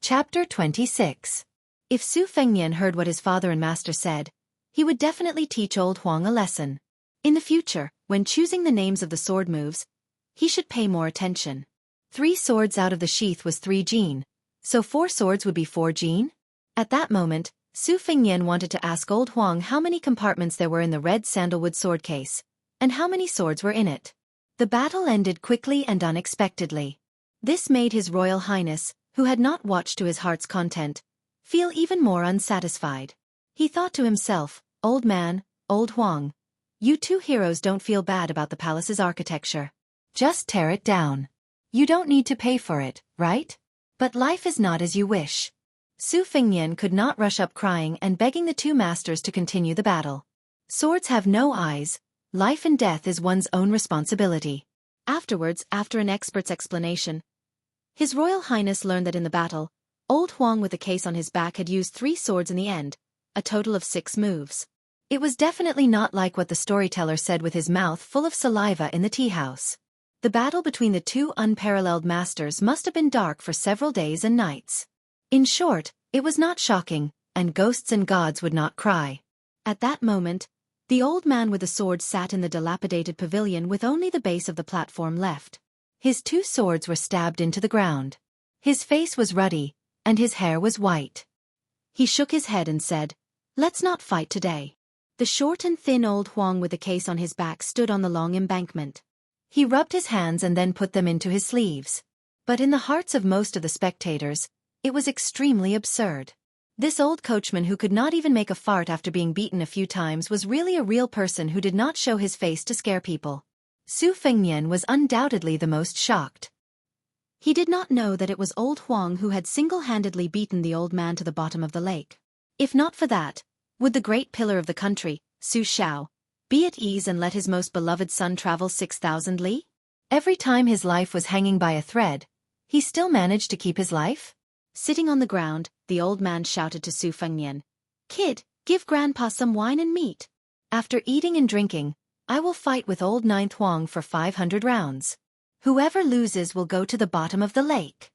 Chapter 26. If Su Fengnian heard what his father and master said, he would definitely teach old Huang a lesson. In the future, when choosing the names of the sword moves, he should pay more attention. 3 swords out of the sheath was 3 jin, so 4 swords would be 4 jin? At that moment, Su Fengnian wanted to ask old Huang how many compartments there were in the red sandalwood sword case, and how many swords were in it. The battle ended quickly and unexpectedly. This made His Royal Highness, who had not watched to his heart's content, feel even more unsatisfied. He thought to himself, "Old man, old Huang, you 2 heroes don't feel bad about the palace's architecture. Just tear it down. You don't need to pay for it, right? But life is not as you wish." Su Fengnian could not rush up crying and begging the 2 masters to continue the battle. Swords have no eyes. Life and death is one's own responsibility. Afterwards, after an expert's explanation, His Royal Highness learned that in the battle, old Huang with the case on his back had used 3 swords in the end, a total of 6 moves. It was definitely not like what the storyteller said with his mouth full of saliva in the tea house. The battle between the 2 unparalleled masters must have been dark for several days and nights. In short, it was not shocking, and ghosts and gods would not cry. At that moment, the old man with the sword sat in the dilapidated pavilion with only the base of the platform left. His 2 swords were stabbed into the ground. His face was ruddy, and his hair was white. He shook his head and said, "Let's not fight today." The short and thin old Huang with the case on his back stood on the long embankment. He rubbed his hands and then put them into his sleeves. But in the hearts of most of the spectators, it was extremely absurd. This old coachman who could not even make a fart after being beaten a few times was really a real person who did not show his face to scare people. Su Fengnian was undoubtedly the most shocked. He did not know that it was old Huang who had single-handedly beaten the old man to the bottom of the lake. If not for that, would the great pillar of the country, Su Xiao, be at ease and let his most beloved son travel 6,000 li? Every time his life was hanging by a thread, he still managed to keep his life? Sitting on the ground, the old man shouted to Su Fengnian, "Kid, give grandpa some wine and meat. After eating and drinking, I will fight with old Ninth Huang for 500 rounds. Whoever loses will go to the bottom of the lake."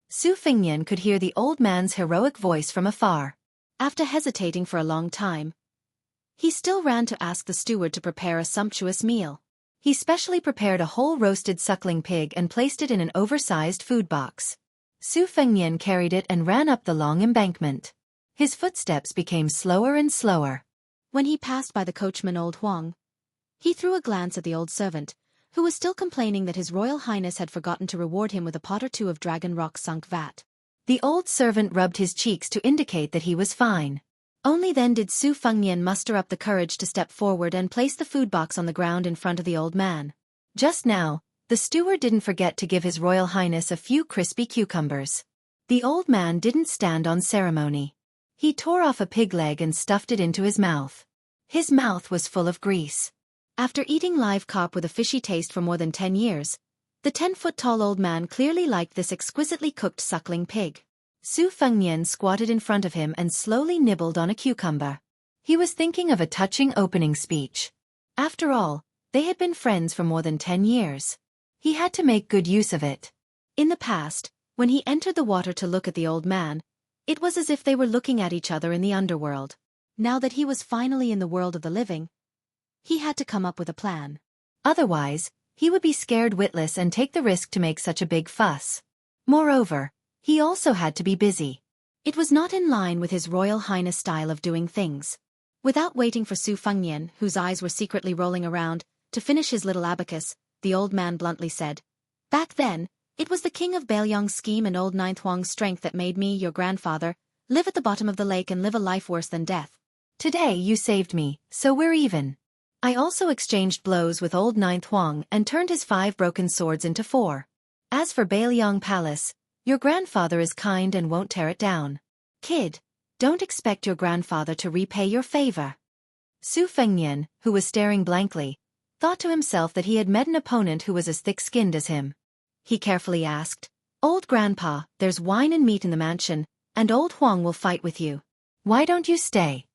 Su Fengnian could hear the old man's heroic voice from afar. After hesitating for a long time, he still ran to ask the steward to prepare a sumptuous meal. He specially prepared a whole roasted suckling pig and placed it in an oversized food box. Su Fengnian carried it and ran up the long embankment. His footsteps became slower and slower. When he passed by the coachman old Huang, he threw a glance at the old servant, who was still complaining that His Royal Highness had forgotten to reward him with a pot or 2 of dragon rock sunk vat. The old servant rubbed his cheeks to indicate that he was fine. Only then did Su Fengnian muster up the courage to step forward and place the food box on the ground in front of the old man. Just now, the steward didn't forget to give His Royal Highness a few crispy cucumbers. The old man didn't stand on ceremony. He tore off a pig leg and stuffed it into his mouth. His mouth was full of grease. After eating live carp with a fishy taste for more than 10 years, the 10-foot-tall old man clearly liked this exquisitely cooked suckling pig. Su Fengnian squatted in front of him and slowly nibbled on a cucumber. He was thinking of a touching opening speech. After all, they had been friends for more than 10 years. He had to make good use of it. In the past, when he entered the water to look at the old man, it was as if they were looking at each other in the underworld. Now that he was finally in the world of the living, he had to come up with a plan. Otherwise, he would be scared witless and take the risk to make such a big fuss. Moreover, he also had to be busy. It was not in line with His Royal Highness' style of doing things. Without waiting for Su Fengnian, whose eyes were secretly rolling around, to finish his little abacus, the old man bluntly said, "Back then, it was the King of Baelyong's scheme and old Ninth Huang's strength that made me, your grandfather, live at the bottom of the lake and live a life worse than death. Today you saved me, so we're even. I also exchanged blows with old Ninth Huang and turned his 5 broken swords into 4. As for Baelyong Palace, your grandfather is kind and won't tear it down. Kid, don't expect your grandfather to repay your favor." Su Fengnian, who was staring blankly, thought to himself that he had met an opponent who was as thick-skinned as him. He carefully asked, "Old grandpa, there's wine and meat in the mansion, and old Huang will fight with you. Why don't you stay?"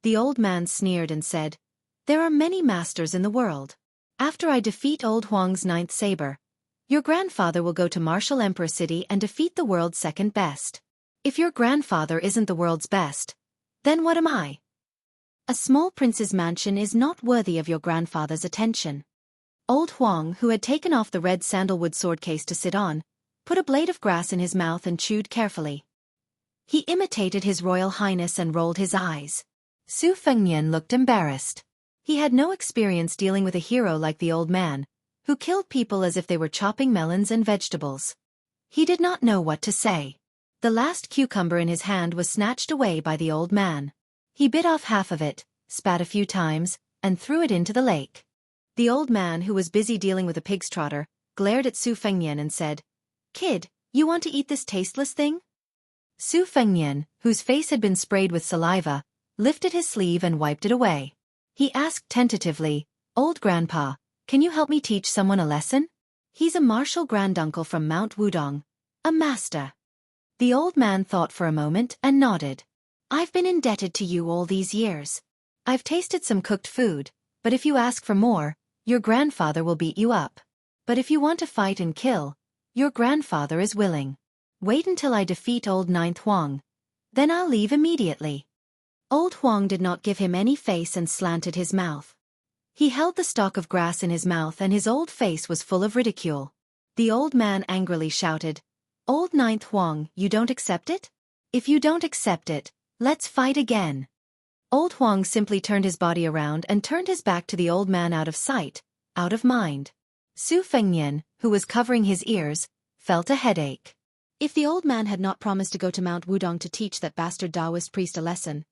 The old man sneered and said, "There are many masters in the world. After I defeat old Huang's 9th saber, your grandfather will go to Martial Emperor City and defeat the world's 2nd best. If your grandfather isn't the world's best, then what am I? A small prince's mansion is not worthy of your grandfather's attention. Old Huang, who had taken off the red sandalwood sword case to sit on, put a blade of grass in his mouth and chewed carefully. He imitated His Royal Highness and rolled his eyes. Su Fengnian looked embarrassed. He had no experience dealing with a hero like the old man, who killed people as if they were chopping melons and vegetables. He did not know what to say. The last cucumber in his hand was snatched away by the old man. He bit off half of it, spat a few times, and threw it into the lake. The old man, who was busy dealing with a pig's trotter, glared at Su Fengnian and said, "Kid, you want to eat this tasteless thing?" Su Fengnian, whose face had been sprayed with saliva, lifted his sleeve and wiped it away. He asked tentatively, "Old Grandpa, can you help me teach someone a lesson? He's a martial granduncle from Mount Wudong, a master." The old man thought for a moment and nodded. "I've been indebted to you all these years. I've tasted some cooked food, but if you ask for more, your grandfather will beat you up. But if you want to fight and kill, your grandfather is willing. Wait until I defeat old Ninth Huang. Then I'll leave immediately." Old Huang did not give him any face and slanted his mouth. He held the stalk of grass in his mouth and his old face was full of ridicule. The old man angrily shouted, "Old Ninth Huang, you don't accept it? If you don't accept it, let's fight again." Old Huang simply turned his body around and turned his back to the old man, out of sight, out of mind. Su Fengnian, who was covering his ears, felt a headache. If the old man had not promised to go to Mount Wudong to teach that bastard Taoist priest a lesson,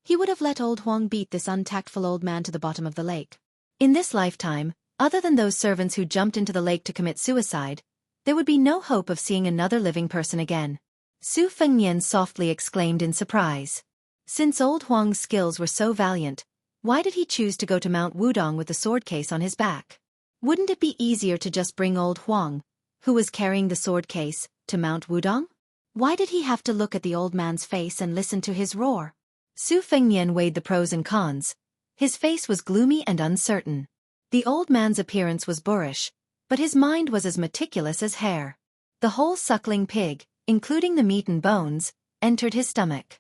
he would have let old Huang beat this untactful old man to the bottom of the lake. In this lifetime, other than those servants who jumped into the lake to commit suicide, there would be no hope of seeing another living person again. Su Fengnian softly exclaimed in surprise. Since old Huang's skills were so valiant, why did he choose to go to Mount Wudong with the sword case on his back? Wouldn't it be easier to just bring old Huang, who was carrying the sword case, to Mount Wudong? Why did he have to look at the old man's face and listen to his roar? Su Fengnian weighed the pros and cons. His face was gloomy and uncertain. The old man's appearance was boorish, but his mind was as meticulous as hair. The whole suckling pig, including the meat and bones, entered his stomach.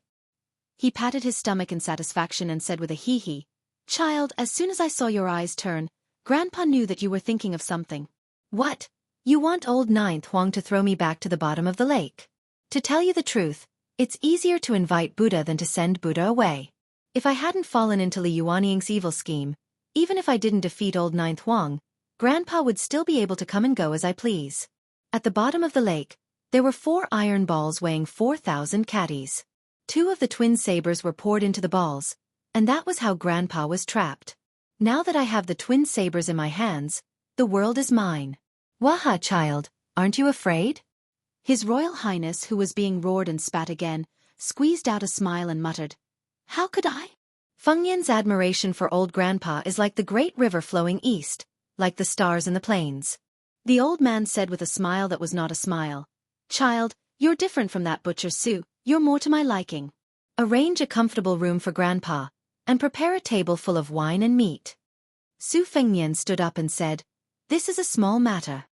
He patted his stomach in satisfaction and said with a hee-hee, "Child, as soon as I saw your eyes turn, Grandpa knew that you were thinking of something." "What? You want old Ninth Huang to throw me back to the bottom of the lake? To tell you the truth, it's easier to invite Buddha than to send Buddha away. If I hadn't fallen into Li Yuanying's evil scheme, even if I didn't defeat old Ninth Huang, Grandpa would still be able to come and go as I please." At the bottom of the lake, there were 4 iron balls weighing 4,000 catties. 2 of the twin sabers were poured into the balls, and that was how Grandpa was trapped. Now that I have the twin sabers in my hands, the world is mine. "Waha, child, aren't you afraid?" His Royal Highness, who was being roared and spat again, squeezed out a smile and muttered, "How could I?" Fengnian's admiration for old Grandpa is like the great river flowing east, like the stars in the plains. The old man said with a smile that was not a smile, "Child, you're different from that butcher Su, you're more to my liking. Arrange a comfortable room for Grandpa, and prepare a table full of wine and meat." Su Fengnian stood up and said, "This is a small matter.